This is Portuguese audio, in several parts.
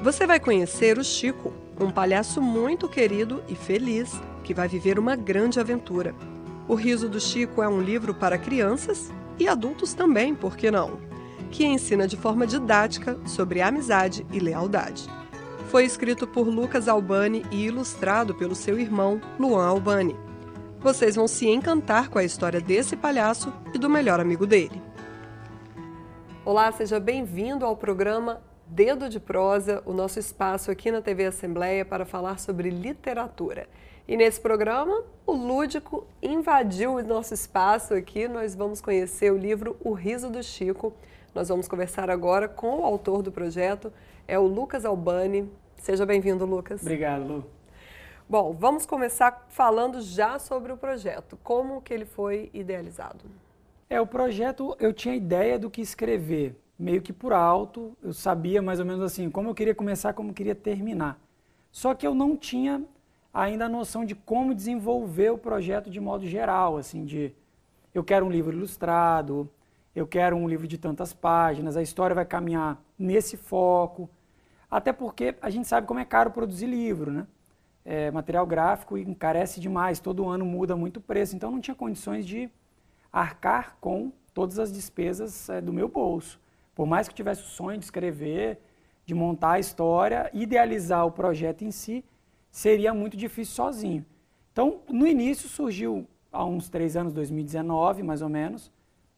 Você vai conhecer o Chico, um palhaço muito querido e feliz que vai viver uma grande aventura. O Riso do Chico é um livro para crianças e adultos também, por que não? Que ensina de forma didática sobre amizade e lealdade. Foi escrito por Lucas Albani e ilustrado pelo seu irmão, Luan Albani. Vocês vão se encantar com a história desse palhaço e do melhor amigo dele. Olá, seja bem-vindo ao programa Dedo de Prosa, o nosso espaço aqui na TV Assembleia para falar sobre literatura. E nesse programa, o lúdico invadiu o nosso espaço aqui. Nós vamos conhecer o livro O Riso do Chico. Nós vamos conversar agora com o autor do projeto, é o Lucas Albani. Seja bem-vindo, Lucas. Obrigado, Lu. Bom, vamos começar falando já sobre o projeto. Como que ele foi idealizado? O projeto, eu tinha ideia do que escrever, meio que por alto. Eu sabia mais ou menos assim, como eu queria começar, como eu queria terminar. Só que eu não tinha ainda a noção de como desenvolver o projeto de modo geral, assim, eu quero um livro ilustrado, eu quero um livro de tantas páginas, a história vai caminhar nesse foco, até porque a gente sabe como é caro produzir livro, né? Material gráfico encarece demais, todo ano muda muito o preço, então não tinha condições de arcar com todas as despesas do meu bolso. Por mais que eu tivesse o sonho de escrever, de montar a história, idealizar o projeto em si, seria muito difícil sozinho. Então, no início surgiu, há uns 3 anos, 2019 mais ou menos,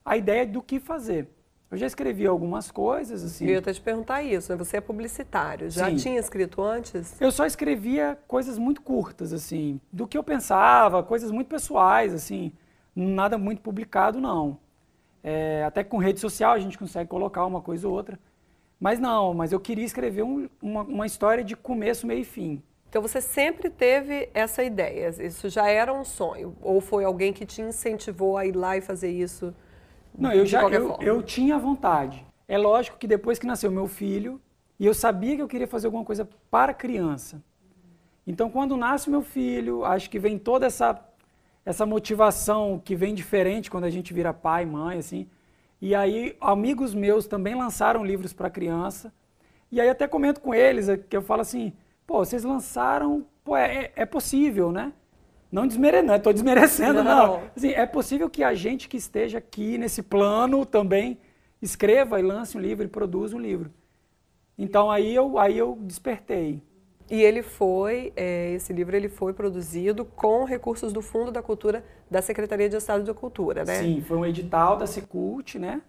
a ideia do que fazer. Eu já escrevi algumas coisas, assim. Eu ia até te perguntar isso, né? Você é publicitário, já Sim. tinha escrito antes? Eu só escrevia coisas muito curtas, assim, do que eu pensava, coisas muito pessoais, assim, nada muito publicado, não. Até com rede social a gente consegue colocar uma coisa ou outra. Mas eu queria escrever uma história de começo, meio e fim. Então você sempre teve essa ideia, isso já era um sonho? Ou foi alguém que te incentivou a ir lá e fazer isso? Não, eu tinha vontade. É lógico que depois que nasceu meu filho, e eu sabia que eu queria fazer alguma coisa para criança. Então, quando nasce meu filho, acho que vem toda essa motivação que vem diferente quando a gente vira pai, mãe, assim. E aí, amigos meus também lançaram livros para criança. E aí até comento com eles, que eu falo assim, pô, vocês lançaram, pô, é possível, né? Não estou desmerecendo, não. Assim, é possível que a gente que esteja aqui nesse plano também escreva e lance um livro e produza um livro. Então aí eu despertei. E esse livro ele foi produzido com recursos do Fundo da Cultura da Secretaria de Estado da Cultura, né? Sim, foi um edital da Secult, né?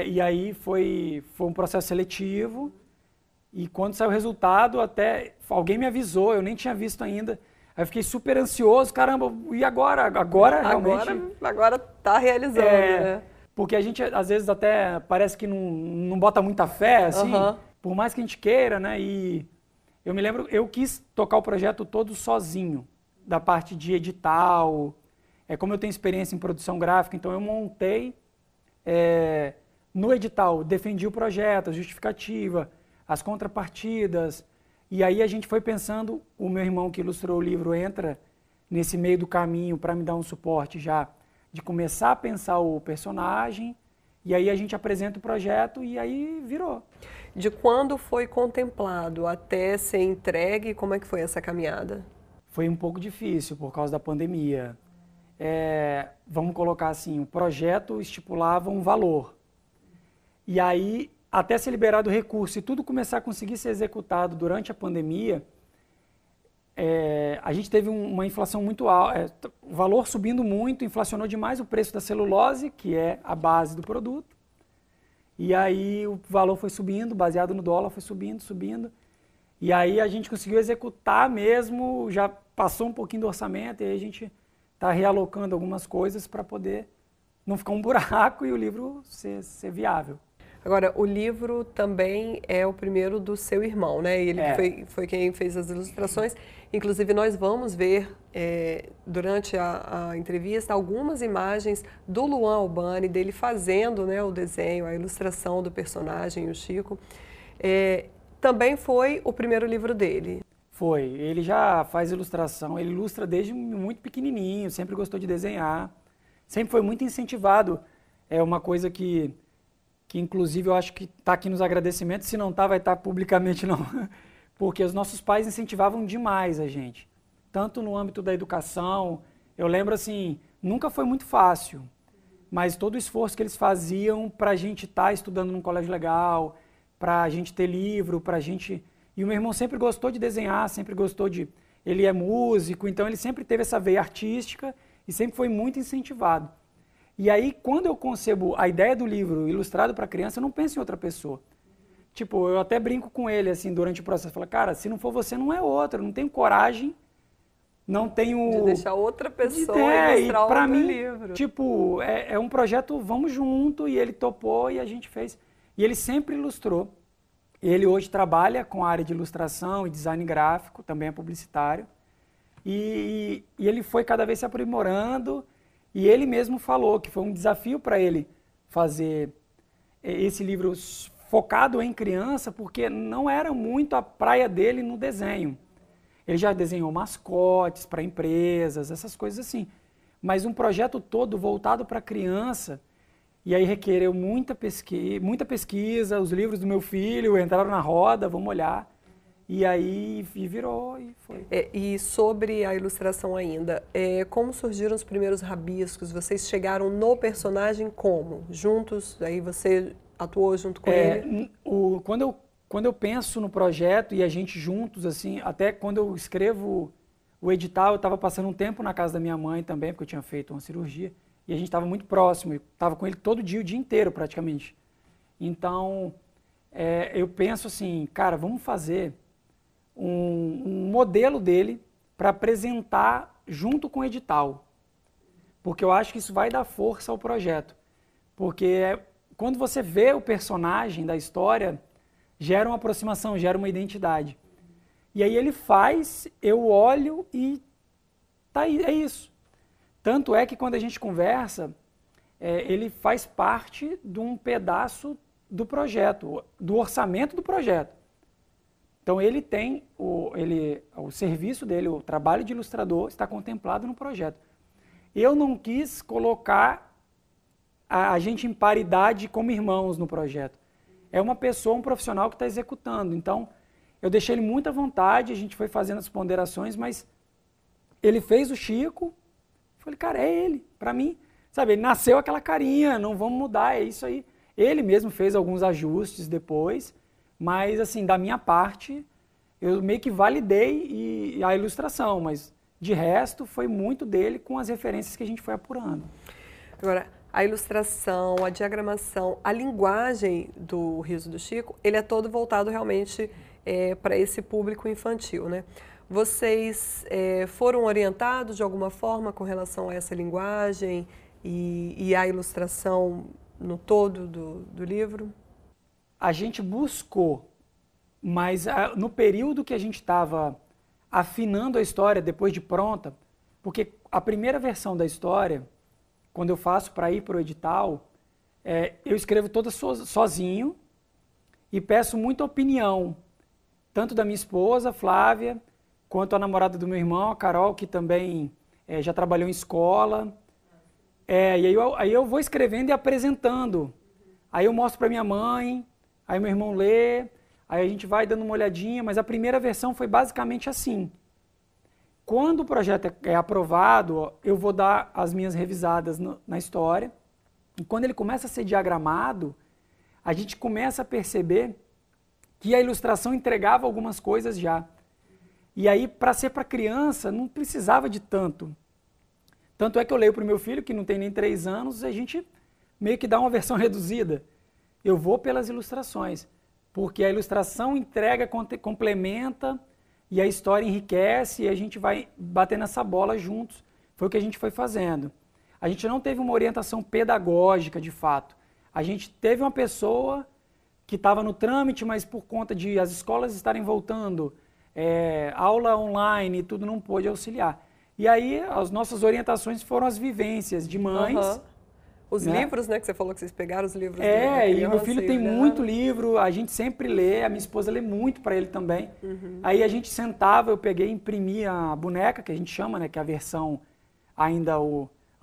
E aí foi um processo seletivo. E quando saiu o resultado, até alguém me avisou, eu nem tinha visto ainda. Aí eu fiquei super ansioso, caramba, e agora? Agora realmente... Agora está realizando, né? Porque a gente, às vezes, até parece que não bota muita fé, assim, por mais que a gente queira, né? E eu me lembro, eu quis tocar o projeto todo sozinho, da parte de edital. Como eu tenho experiência em produção gráfica, então eu montei no edital, defendi o projeto, a justificativa, as contrapartidas. E aí a gente foi pensando, o meu irmão que ilustrou o livro entra nesse meio do caminho para me dar um suporte já de começar a pensar o personagem, e aí a gente apresenta o projeto e aí virou. De quando foi contemplado até ser entregue, como é que foi essa caminhada? Foi um pouco difícil por causa da pandemia. Vamos colocar assim, o projeto estipulava um valor. E aí, até ser liberado o recurso e tudo começar a conseguir ser executado durante a pandemia, a gente teve uma inflação muito alta, o valor subindo muito, inflacionou demais o preço da celulose, que é a base do produto. E aí o valor foi subindo, baseado no dólar, foi subindo. E aí a gente conseguiu executar mesmo, já passou um pouquinho do orçamento, e aí a gente está realocando algumas coisas para poder não ficar um buraco e o livro ser viável. Agora, o livro também é o primeiro do seu irmão, né? Ele foi quem fez as ilustrações. Inclusive, nós vamos ver, durante a entrevista, algumas imagens do Luan Albani, dele fazendo, né, o desenho, a ilustração do personagem, o Chico. Também foi o primeiro livro dele. Foi. Ele já faz ilustração, ele ilustra desde muito pequenininho, sempre gostou de desenhar. Sempre foi muito incentivado. É uma coisa que que inclusive eu acho que está aqui nos agradecimentos, se não está, vai estar publicamente não, porque os nossos pais incentivavam demais a gente, tanto no âmbito da educação. Eu lembro assim, nunca foi muito fácil, mas todo o esforço que eles faziam para a gente estar estudando num colégio legal, para a gente ter livro, para a gente... E o meu irmão sempre gostou de desenhar, sempre gostou de... Ele é músico, então ele sempre teve essa veia artística e sempre foi muito incentivado. E aí, quando eu concebo a ideia do livro ilustrado para criança, eu não penso em outra pessoa. Tipo, eu até brinco com ele, assim, durante o processo. Falo, cara, se não for você, não é outra. Eu não tenho coragem, não tenho... De deixar outra pessoa ilustrar outro mim, livro. Tipo, é um projeto, vamos junto, e ele topou e a gente fez. E ele sempre ilustrou. Ele hoje trabalha com a área de ilustração e design gráfico, também é publicitário. E ele foi cada vez se aprimorando, e ele mesmo falou que foi um desafio para ele fazer esse livro focado em criança, porque não era muito a praia dele no desenho. Ele já desenhou mascotes para empresas, essas coisas assim. Mas um projeto todo voltado para criança, e aí requereu muita pesquisa, os livros do meu filho entraram na roda, vamos olhar. E aí virou e foi. E sobre a ilustração ainda, como surgiram os primeiros rabiscos? Vocês chegaram no personagem como? Juntos? Aí você atuou junto com ele? Quando eu penso no projeto e a gente juntos, assim, até quando eu escrevo o edital, eu estava passando um tempo na casa da minha mãe também, porque eu tinha feito uma cirurgia, e a gente estava muito próximo, eu estava com ele todo dia, o dia inteiro praticamente. Então, eu penso assim, cara, vamos fazer um modelo dele para apresentar junto com o edital, porque eu acho que isso vai dar força ao projeto, porque quando você vê o personagem da história, gera uma aproximação, gera uma identidade. E aí ele faz, eu olho e tá aí, é isso. Tanto é que quando a gente conversa, ele faz parte de um pedaço do projeto, do orçamento do projeto. Então ele tem o serviço dele, o trabalho de ilustrador está contemplado no projeto. Eu não quis colocar a gente em paridade como irmãos no projeto. É uma pessoa, um profissional que está executando. Então, eu deixei ele muito à vontade, a gente foi fazendo as ponderações, mas ele fez o Chico, falei, cara, é ele, para mim. Sabe, ele nasceu aquela carinha, não vamos mudar, é isso aí. Ele mesmo fez alguns ajustes depois, mas, assim, da minha parte, eu meio que validei a ilustração, mas, de resto, foi muito dele com as referências que a gente foi apurando. Agora, a ilustração, a diagramação, a linguagem do Riso do Chico, ele é todo voltado realmente para esse público infantil, né? Vocês foram orientados de alguma forma com relação a essa linguagem e à ilustração no todo do livro? A gente buscou, mas no período que a gente estava afinando a história depois de pronta, porque a primeira versão da história, quando eu faço para ir para o edital, eu escrevo toda sozinho e peço muita opinião, tanto da minha esposa, Flávia, quanto a namorada do meu irmão, a Carol, que também já trabalhou em escola. E aí eu vou escrevendo e apresentando. Aí eu mostro para minha mãe, aí meu irmão lê, aí a gente vai dando uma olhadinha, mas a primeira versão foi basicamente assim. Quando o projeto é aprovado, eu vou dar as minhas revisadas na história. E quando ele começa a ser diagramado, a gente começa a perceber que a ilustração entregava algumas coisas já. E aí, para ser para criança, não precisava de tanto. Tanto é que eu leio para o meu filho, que não tem nem 3 anos, a gente meio que dá uma versão reduzida. Eu vou pelas ilustrações, porque a ilustração entrega, complementa, e a história enriquece e a gente vai bater nessa bola juntos. Foi o que a gente foi fazendo. A gente não teve uma orientação pedagógica, de fato. A gente teve uma pessoa que estava no trâmite, mas por conta de as escolas estarem voltando, aula online e tudo, não pôde auxiliar. E aí as nossas orientações foram as vivências de mães. Os livros, né, que você falou que vocês pegaram os livros. E meu filho tem muito livro, a gente sempre lê, a minha esposa lê muito para ele também. Aí a gente sentava, eu peguei e imprimi a boneca, que a gente chama, né, que é a versão ainda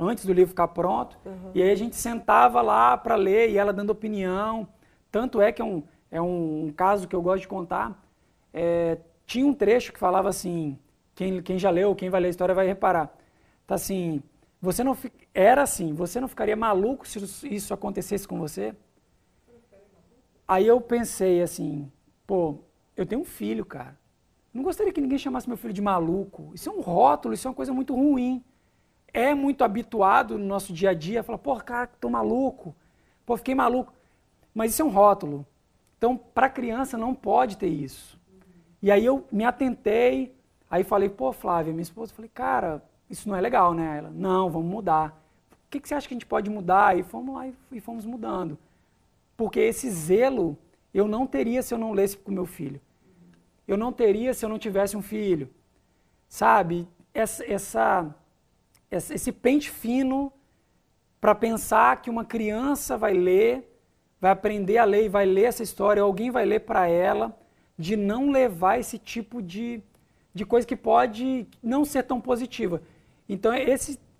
antes do livro ficar pronto. E aí a gente sentava lá para ler e ela dando opinião. Tanto é que é um caso que eu gosto de contar. Tinha um trecho que falava assim, quem já leu, quem vai ler a história vai reparar. Tá assim, você não ficaria maluco se isso acontecesse com você? Aí eu pensei assim, pô, eu tenho um filho, cara. Não gostaria que ninguém chamasse meu filho de maluco. Isso é um rótulo, isso é uma coisa muito ruim. É muito habituado no nosso dia a dia, falar, pô, cara, tô maluco. Pô, fiquei maluco. Mas isso é um rótulo. Então, para criança não pode ter isso. E aí eu me atentei, aí falei, pô, Flávia, minha esposa, falei, cara, isso não é legal, né? Ela, não, vamos mudar. O que você acha que a gente pode mudar? E fomos lá e fomos mudando. Porque esse zelo eu não teria se eu não lesse com o meu filho. Eu não teria se eu não tivesse um filho. Sabe? Esse pente fino para pensar que uma criança vai ler, vai aprender a ler e vai ler essa história, alguém vai ler para ela, de não levar esse tipo de coisa que pode não ser tão positiva. Então,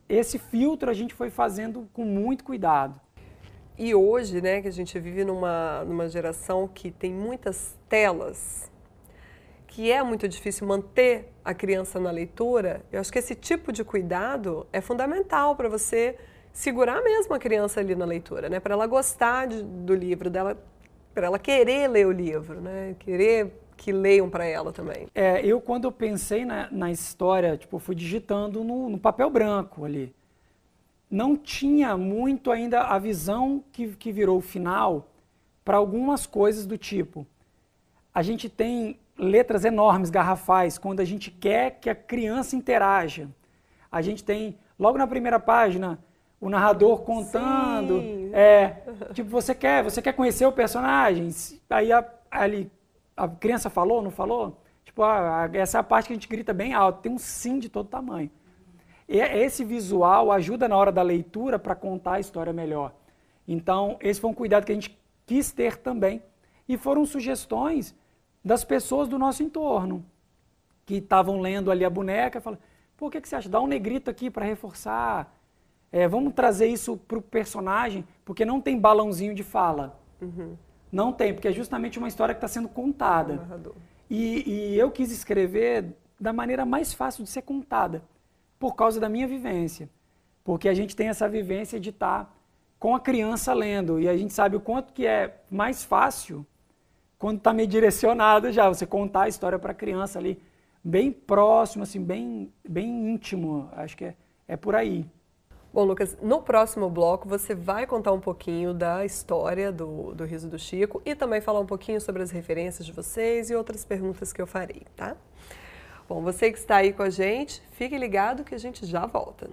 esse filtro a gente foi fazendo com muito cuidado. E hoje, né, que a gente vive numa geração que tem muitas telas, que é muito difícil manter a criança na leitura, eu acho que esse tipo de cuidado é fundamental para você segurar mesmo a criança ali na leitura, né, para ela gostar do livro dela, para ela querer ler o livro, né, querer que leiam para ela também. Quando eu pensei na história, tipo, eu fui digitando no papel branco ali. Não tinha muito ainda a visão que virou o final para algumas coisas do tipo. A gente tem letras enormes, garrafais, quando a gente quer que a criança interaja. A gente tem, logo na primeira página, o narrador contando. Sim. Tipo, você quer conhecer o personagem? Aí a criança falou, não falou? Tipo, essa é a parte que a gente grita bem alto. Tem um sim de todo tamanho. Esse visual ajuda na hora da leitura para contar a história melhor. Então, esse foi um cuidado que a gente quis ter também. E foram sugestões das pessoas do nosso entorno, que estavam lendo ali a boneca e falaram, pô, o que você acha? Dá um negrito aqui para reforçar. Vamos trazer isso para o personagem, porque não tem balãozinho de fala. Não tem, porque é justamente uma história que está sendo contada. E eu quis escrever da maneira mais fácil de ser contada, por causa da minha vivência. Porque a gente tem essa vivência de estar com a criança lendo, e a gente sabe o quanto que é mais fácil quando está meio direcionado já, você contar a história para a criança ali, bem próximo, assim, bem íntimo, acho que é por aí. Bom, Lucas, no próximo bloco você vai contar um pouquinho da história do Riso do Chico e também falar um pouquinho sobre as referências de vocês e outras perguntas que eu farei, tá? Bom, você que está aí com a gente, fique ligado que a gente já volta.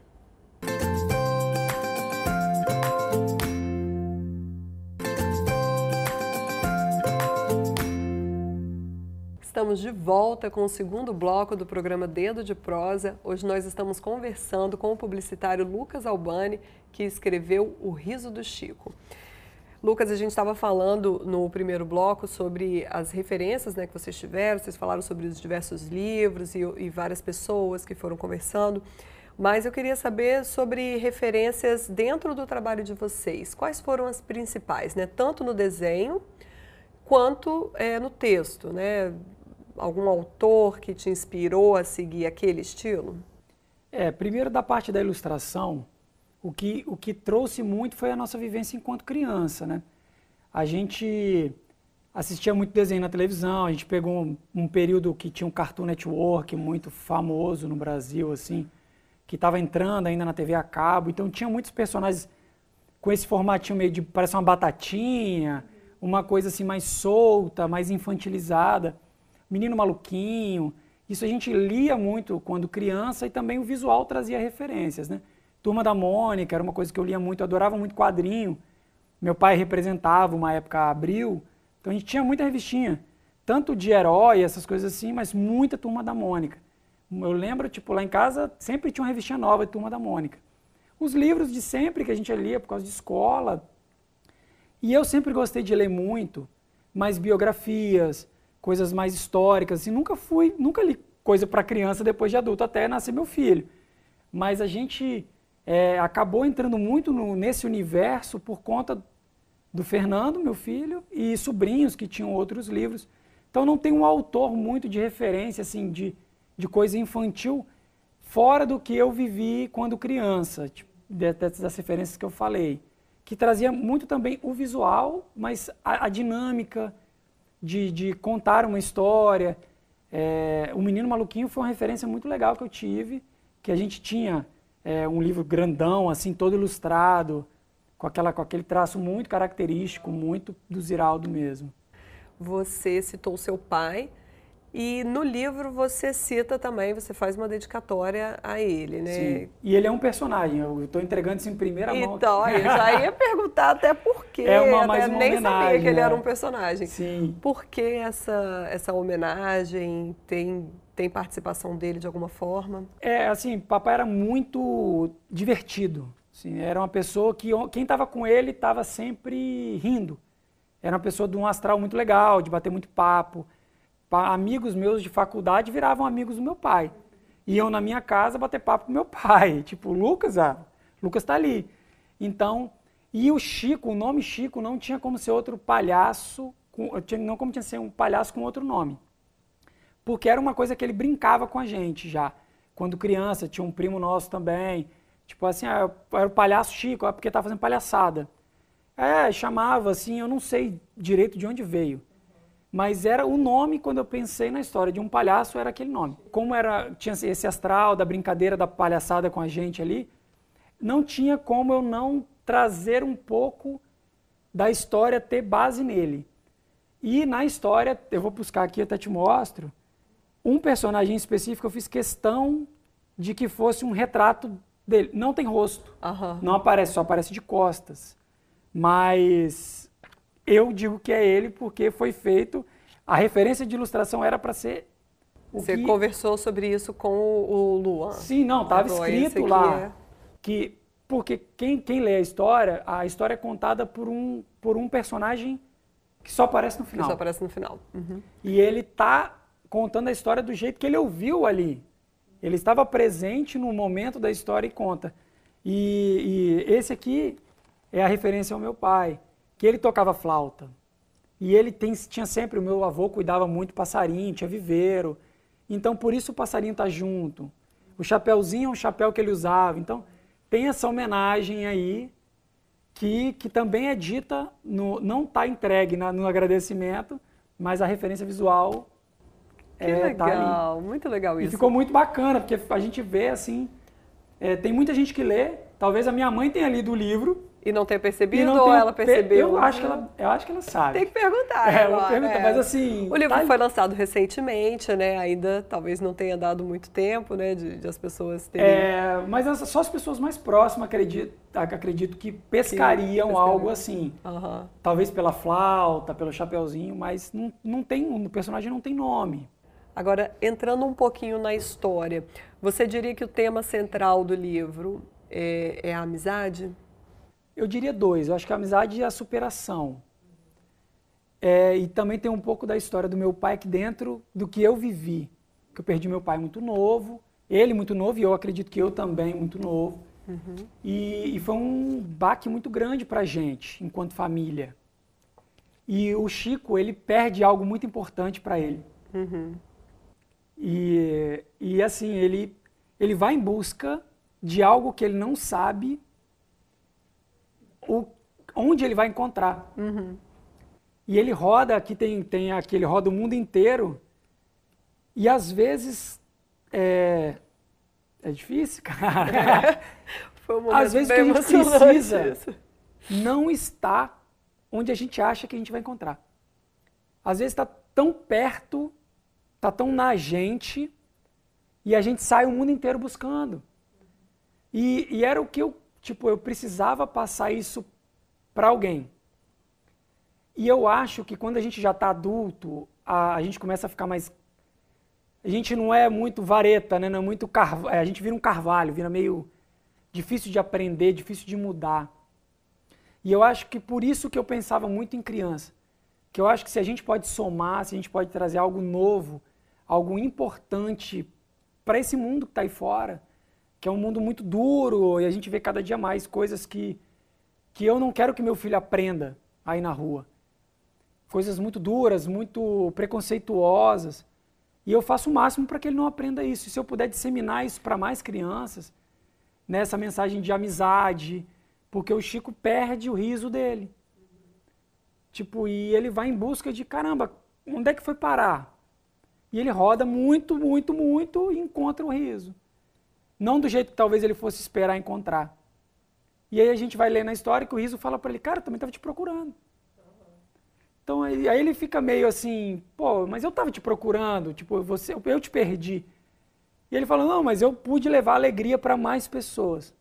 Estamos de volta com o segundo bloco do programa Dedo de Prosa. Hoje nós estamos conversando com o publicitário Lucas Albani, que escreveu O Riso do Chico. Lucas, a gente estava falando no primeiro bloco sobre as referências, né, que vocês tiveram, vocês falaram sobre os diversos livros e várias pessoas que foram conversando, mas eu queria saber sobre referências dentro do trabalho de vocês. Quais foram as principais, né, tanto no desenho quanto no texto, né? Algum autor que te inspirou a seguir aquele estilo? Primeiro da parte da ilustração, o que trouxe muito foi a nossa vivência enquanto criança, né? A gente assistia muito desenho na televisão, a gente pegou um período que tinha um Cartoon Network muito famoso no Brasil, assim, que estava entrando ainda na TV a cabo, então tinha muitos personagens com esse formatinho meio de, parece uma batatinha, uma coisa assim mais solta, mais infantilizada, Menino Maluquinho, isso a gente lia muito quando criança e também o visual trazia referências, né? Turma da Mônica era uma coisa que eu lia muito, eu adorava muito quadrinho. Meu pai representava uma época Abril, então a gente tinha muita revistinha, tanto de herói, essas coisas assim, mas muita Turma da Mônica. Eu lembro, tipo, lá em casa sempre tinha uma revistinha nova de Turma da Mônica. Os livros de sempre que a gente lia por causa de escola. E eu sempre gostei de ler muito, mais biografias, coisas mais históricas, assim, nunca li coisa para criança depois de adulto, até nascer meu filho. Mas a gente acabou entrando muito nesse universo por conta do Fernando, meu filho, e sobrinhos que tinham outros livros. Então não tem um autor muito de referência, assim, de coisa infantil, fora do que eu vivi quando criança, tipo, das referências que eu falei, que trazia muito também o visual, mas a dinâmica de contar uma história. O Menino Maluquinho foi uma referência muito legal que eu tive, que a gente tinha um livro grandão, assim, todo ilustrado, com aquele traço muito característico, muito do Ziraldo mesmo. Você citou o seu pai e no livro você cita também, você faz uma dedicatória a ele, né? Sim, e ele é um personagem, eu estou entregando isso em primeira mão. Então, eu já ia perguntar até por quê, mais uma nem homenagem, sabia que ele era um personagem. Sim. Por que essa homenagem? Tem participação dele de alguma forma? Assim, papai era muito divertido. Assim, era uma pessoa que quem estava com ele estava sempre rindo. Era uma pessoa de um astral muito legal, de bater muito papo. Amigos meus de faculdade viravam amigos do meu pai. Iam na minha casa bater papo com meu pai. Tipo, Lucas está ali. Então, e o Chico, o nome Chico não tinha como ser outro palhaço, não como tinha ser um palhaço com outro nome. Porque era uma coisa que ele brincava com a gente já. Quando criança, tinha um primo nosso também. Tipo assim, era o palhaço Chico, porque estava fazendo palhaçada. Chamava assim, eu não sei direito de onde veio. Mas era o nome, quando eu pensei na história de um palhaço, era aquele nome. Como tinha esse astral da brincadeira, da palhaçada com a gente ali, não tinha como eu não trazer um pouco da história, ter base nele. E na história, eu vou buscar aqui, até te mostro, um personagem específico, eu fiz questão de que fosse um retrato dele. Não tem rosto, não aparece, só aparece de costas. Mas eu digo que é ele porque foi feito, a referência de ilustração era para ser Você conversou sobre isso com o Luan? Sim, não, estava escrito lá. Porque quem lê a história é contada por um personagem que só aparece no final. Que só aparece no final. Uhum. E ele está contando a história do jeito que ele ouviu ali. Ele estava presente no momento da história e conta. E esse aqui é a referência ao meu pai, que ele tocava flauta. E ele tinha sempre, o meu avô cuidava muito do passarinho, tinha viveiro. Então, por isso o passarinho está junto. O chapéuzinho é um chapéu que ele usava. Então, tem essa homenagem aí, que também é dita, não está entregue no agradecimento, mas a referência visual que legal, tá ali. Muito legal isso. E ficou muito bacana, porque a gente vê assim, tem muita gente que lê, talvez a minha mãe tenha lido o livro. E não tenha percebido ou ela percebeu? Eu acho que ela sabe. Tem que perguntar. Vou perguntar, mas assim... O livro foi lançado recentemente, né? Ainda talvez não tenha dado muito tempo, né? De as pessoas terem... Mas só as pessoas mais próximas acredito que pescariam algo assim. Talvez pela flauta, pelo chapeuzinho, mas o personagem não tem nome. Agora, entrando um pouquinho na história, você diria que o tema central do livro é a amizade? Eu diria 2. Eu acho que a amizade e a superação. E também tem um pouco da história do meu pai aqui dentro do que eu vivi. Que eu perdi meu pai muito novo, ele muito novo e eu acredito que eu também muito novo. Uhum. E foi um baque muito grande pra gente, enquanto família. E o Chico, ele perde algo muito importante para ele. Uhum. E assim, ele vai em busca de algo que ele não sabe onde ele vai encontrar. Uhum. E ele roda, aqui tem aquele roda o mundo inteiro, e às vezes é difícil, cara. Foi um momento às vezes que a gente precisa não está onde a gente acha que a gente vai encontrar. Às vezes está tão perto, está tão na gente, e a gente sai o mundo inteiro buscando. E era o que eu precisava passar isso para alguém. E eu acho que quando a gente já está adulto, a gente começa a ficar mais... A gente não é muito vareta, né? Não é muito a gente vira um carvalho, vira meio difícil de aprender, difícil de mudar. E eu acho que por isso que eu pensava muito em criança. Que eu acho que se a gente pode somar, se a gente pode trazer algo novo, algo importante para esse mundo que está aí fora, que é um mundo muito duro e a gente vê cada dia mais coisas que eu não quero que meu filho aprenda aí na rua. Coisas muito duras, muito preconceituosas. E eu faço o máximo para que ele não aprenda isso. E se eu puder disseminar isso para mais crianças, nessa mensagem de amizade, porque o Chico perde o riso dele. Tipo, e ele vai em busca de, caramba, onde é que foi parar? E ele roda muito, muito, muito e encontra o riso. Não do jeito que talvez ele fosse esperar encontrar. E aí a gente vai ler na história que o riso fala para ele, cara, eu também estava te procurando. Então aí ele fica meio assim, pô, mas eu estava te procurando, tipo, eu te perdi. E ele fala, não, mas eu pude levar alegria para mais pessoas.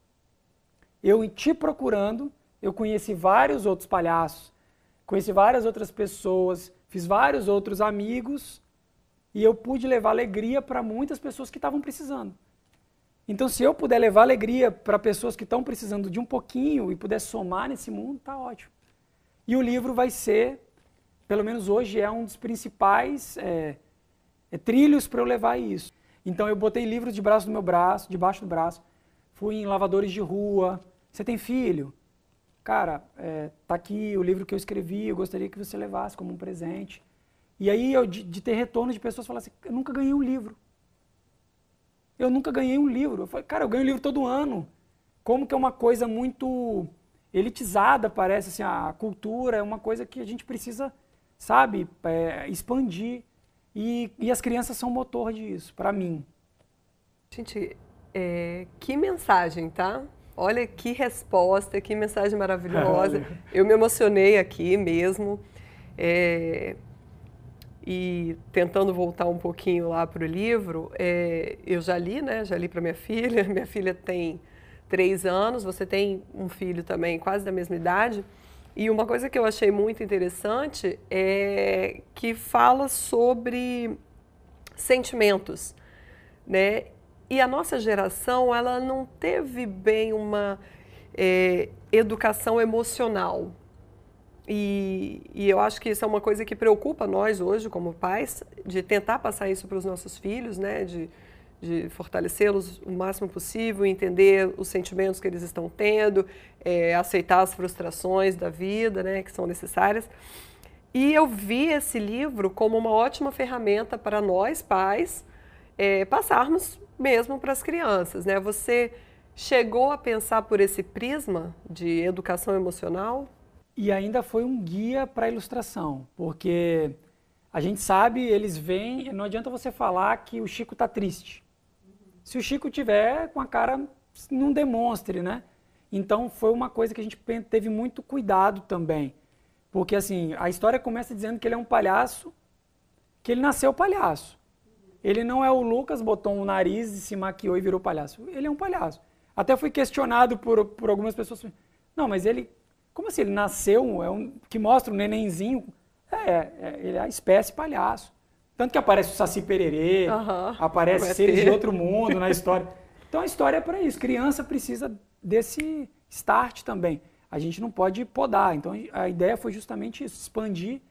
Eu te procurando, eu conheci vários outros palhaços, conheci várias outras pessoas, fiz vários outros amigos e eu pude levar alegria para muitas pessoas que estavam precisando. Então, se eu puder levar alegria para pessoas que estão precisando de um pouquinho e puder somar nesse mundo, tá ótimo. E o livro vai ser, pelo menos hoje, é um dos principais trilhos para eu levar isso. Então, eu botei livros debaixo do braço, fui em lavadores de rua. Você tem filho? Cara, tá aqui o livro que eu escrevi, eu gostaria que você levasse como um presente. E aí, de ter retorno de pessoas falar assim, eu nunca ganhei um livro. Eu nunca ganhei um livro. Eu falei, cara, eu ganho livro todo ano. Como que é uma coisa muito elitizada, parece, assim, a cultura é uma coisa que a gente precisa, sabe, expandir. E as crianças são o motor disso, para mim. Gente, que mensagem, tá? Olha que resposta, que mensagem maravilhosa. Eu me emocionei aqui mesmo. E tentando voltar um pouquinho lá para o livro, eu já li, né? Já li para minha filha. Minha filha tem 3 anos, você tem um filho também quase da mesma idade. E uma coisa que eu achei muito interessante é que fala sobre sentimentos, né? E a nossa geração, ela não teve bem uma educação emocional. E eu acho que isso é uma coisa que preocupa nós hoje, como pais, de tentar passar isso para os nossos filhos, né? De fortalecê-los o máximo possível, entender os sentimentos que eles estão tendo, aceitar as frustrações da vida, né? Que são necessárias. E eu vi esse livro como uma ótima ferramenta para nós, pais, passarmos mesmo para as crianças, né? Você chegou a pensar por esse prisma de educação emocional? E ainda foi um guia para a ilustração, porque a gente sabe, eles veem, não adianta você falar que o Chico está triste. Se o Chico tiver com a cara, não demonstre, né? Então foi uma coisa que a gente teve muito cuidado também, porque assim, a história começa dizendo que ele é um palhaço, que ele nasceu palhaço. Ele não é o Lucas, botou um nariz e se maquiou e virou palhaço. Ele é um palhaço. Até fui questionado por algumas pessoas, não, mas ele... Como assim? Ele nasceu, que mostra um nenenzinho. Ele é a espécie palhaço. Tanto que aparece o Saci Pererê, aparece seres de outro mundo na história. Então a história é para isso. Criança precisa desse start também. A gente não pode podar. Então a ideia foi justamente isso, expandir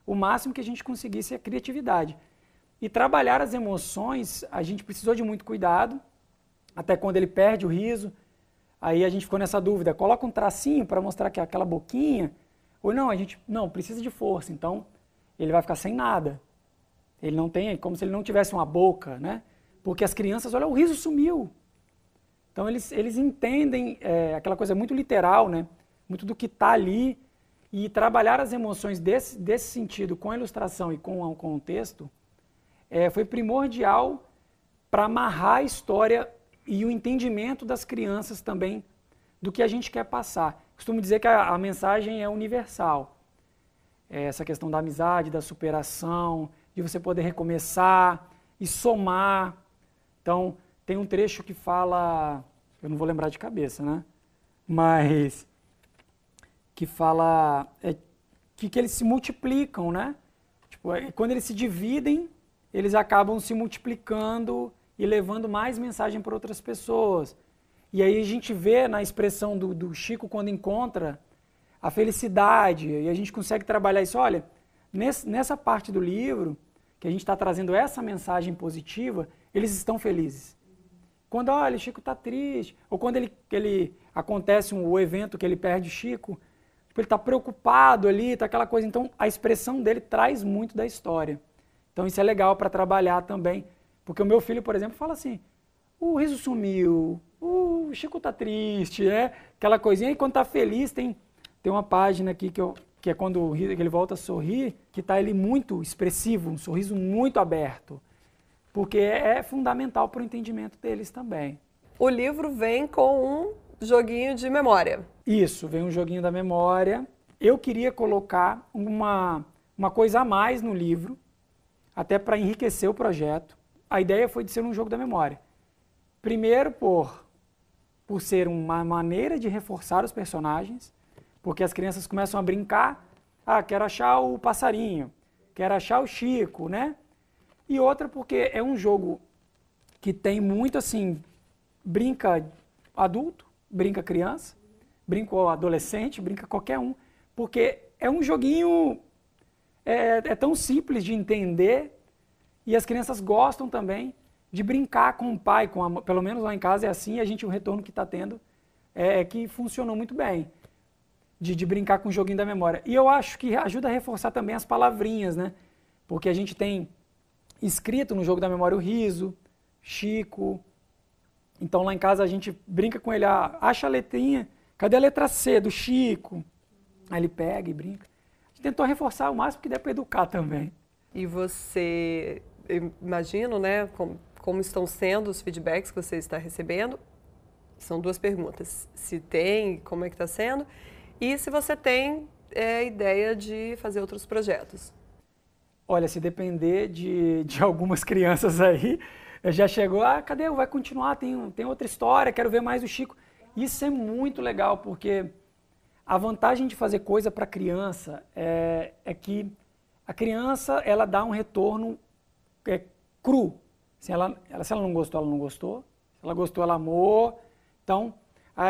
o máximo que a gente conseguisse a criatividade. E trabalhar as emoções, a gente precisou de muito cuidado, até quando ele perde o riso. Aí a gente ficou nessa dúvida, coloca um tracinho para mostrar que é aquela boquinha, ou não, não, precisa de força, então ele vai ficar sem nada. Ele não tem, como se ele não tivesse uma boca, né? Porque as crianças, olha, o riso sumiu. Então eles entendem aquela coisa muito literal, né? Muito do que está ali, e trabalhar as emoções desse sentido com a ilustração e com o texto foi primordial para amarrar a história e o entendimento das crianças também do que a gente quer passar. Costumo dizer que a mensagem é universal. Essa questão da amizade, da superação, de você poder recomeçar e somar. Então, tem um trecho que fala, eu não vou lembrar de cabeça, né? Mas que fala que eles se multiplicam, né? Tipo, quando eles se dividem, eles acabam se multiplicando e levando mais mensagem para outras pessoas. E aí a gente vê na expressão do Chico quando encontra a felicidade, e a gente consegue trabalhar isso. Olha, nessa parte do livro, que a gente está trazendo essa mensagem positiva, eles estão felizes. Quando, olha, o Chico tá triste, ou quando ele acontece o evento que ele perde o Chico, tipo, ele tá preocupado ali, tá aquela coisa. Então, a expressão dele traz muito da história. Então, isso é legal para trabalhar também. Porque o meu filho, por exemplo, fala assim, o riso sumiu, o Chico tá triste, aquela coisinha. E quando tá feliz, tem uma página aqui que é quando ele volta a sorrir, que tá ele muito expressivo, um sorriso muito aberto. Porque é fundamental para o entendimento deles também. O livro vem com um joguinho de memória. Isso, vem um joguinho da memória. Eu queria colocar uma coisa a mais no livro, até para enriquecer o projeto. A ideia foi de ser um jogo da memória. Primeiro, por ser uma maneira de reforçar os personagens, porque as crianças começam a brincar, quero achar o passarinho, quero achar o Chico, né? E outra porque é um jogo que tem muito assim, brinca adulto, brinca criança, brinca adolescente, brinca qualquer um, porque é um joguinho tão simples de entender e as crianças gostam também de brincar com o pai, pelo menos lá em casa é assim, o retorno que está tendo é que funcionou muito bem, de brincar com o joguinho da memória. E eu acho que ajuda a reforçar também as palavrinhas, né? Porque a gente tem escrito no jogo da memória o riso, Chico. Então lá em casa a gente brinca com ele, acha a letrinha, cadê a letra C do Chico? Aí ele pega e brinca. A gente tentou reforçar o máximo que der para educar também. E você, imagino, né, como estão sendo os feedbacks que você está recebendo? São duas perguntas. Se tem, como é que está sendo? E se você tem ideia de fazer outros projetos? Olha, se depender de algumas crianças aí, já chegou, cadê? Vai continuar, tem outra história, quero ver mais o Chico. Isso é muito legal, porque a vantagem de fazer coisa para criança é que a criança, ela dá um retorno cru. Se ela não gostou, ela não gostou. Se ela gostou, ela amou. Então,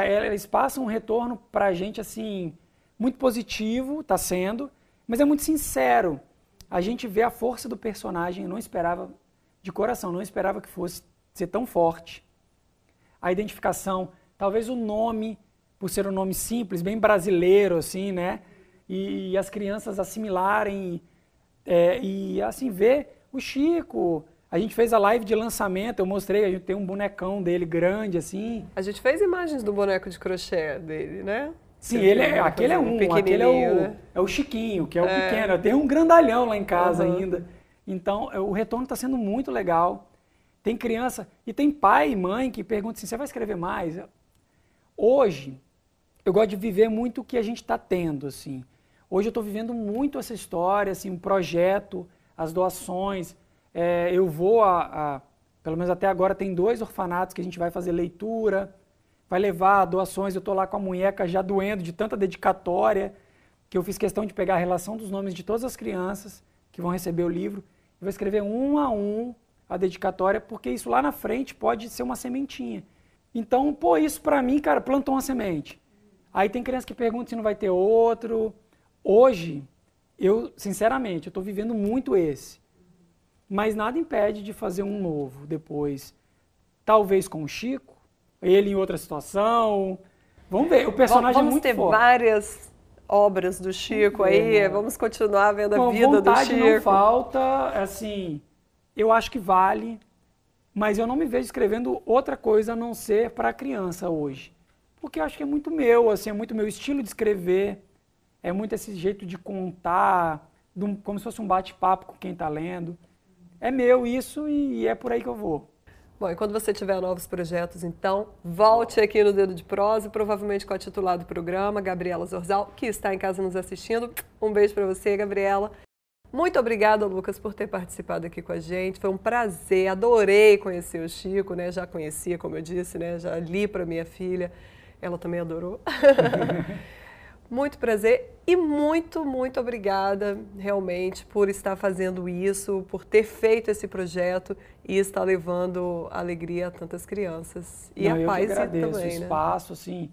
eles passam um retorno para a gente, assim, muito positivo, está sendo, mas é muito sincero. A gente vê a força do personagem, eu não esperava, de coração, não esperava que fosse ser tão forte. A identificação, talvez o nome, por ser um nome simples, bem brasileiro, assim, né? E as crianças assimilarem e assim, ver o Chico. A gente fez a live de lançamento, eu mostrei, a gente tem um bonecão dele grande, assim. A gente fez imagens do boneco de crochê dele, né? Sim, aquele é aquele é o Chiquinho, que é o pequeno. Tem um grandalhão lá em casa ainda. Então, o retorno está sendo muito legal. Tem criança e tem pai e mãe que perguntam assim, você vai escrever mais? Hoje, eu gosto de viver muito o que a gente está tendo, assim. Hoje eu estou vivendo muito essa história, assim, um projeto, as doações. Eu vou pelo menos até agora tem 2 orfanatos que a gente vai fazer leitura, vai levar doações, eu estou lá com a munheca já doendo de tanta dedicatória, que eu fiz questão de pegar a relação dos nomes de todas as crianças que vão receber o livro, e vou escrever um a um a dedicatória, porque isso lá na frente pode ser uma sementinha. Então, isso para mim, cara, plantou uma semente. Aí tem criança que pergunta se não vai ter outro. Hoje, sinceramente, eu estou vivendo muito esse. Mas nada impede de fazer um novo depois. Talvez com o Chico, ele em outra situação. Vamos ver, o personagem é muito forte. Vamos ter várias obras do Chico aí, vamos continuar vendo a vida do Chico. Não falta, assim, eu acho que vale, mas eu não me vejo escrevendo outra coisa a não ser para a criança hoje. Porque eu acho que é muito meu, assim, é muito meu estilo de escrever, é muito esse jeito de contar, como se fosse um bate-papo com quem está lendo. É meu isso e é por aí que eu vou. Bom, e quando você tiver novos projetos, então, volte aqui no Dedo de Prosa, provavelmente com a titular do programa, Gabriela Zorzal, que está em casa nos assistindo. Um beijo para você, Gabriela. Muito obrigada, Lucas, por ter participado aqui com a gente. Foi um prazer, adorei conhecer o Chico, né? Já conhecia, como eu disse, né? Já li para minha filha, ela também adorou. Muito prazer e muito, muito obrigada realmente por estar fazendo isso, por ter feito esse projeto e estar levando alegria a tantas crianças. E a paz também, né? Eu agradeço o espaço, assim,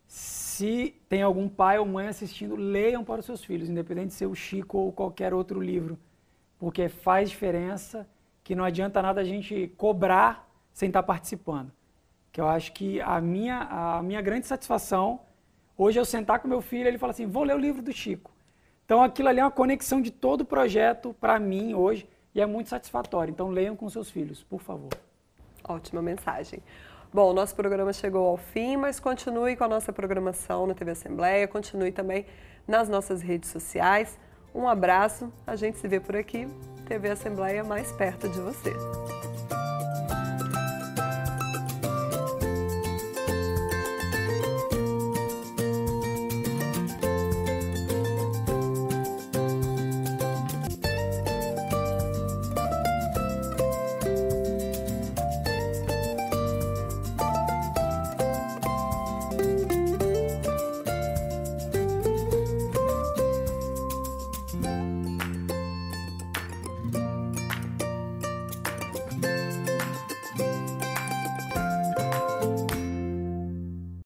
se tem algum pai ou mãe assistindo, leiam para os seus filhos, independente de ser o Chico ou qualquer outro livro, porque faz diferença, que não adianta nada a gente cobrar sem estar participando. que eu acho que a minha grande satisfação, hoje eu sentar com meu filho, ele fala assim, vou ler o livro do Chico. Então aquilo ali é uma conexão de todo o projeto para mim hoje e é muito satisfatório. Então leiam com seus filhos, por favor. Ótima mensagem. Bom, o nosso programa chegou ao fim, mas continue com a nossa programação na TV Assembleia, continue também nas nossas redes sociais. Um abraço, a gente se vê por aqui, TV Assembleia mais perto de você.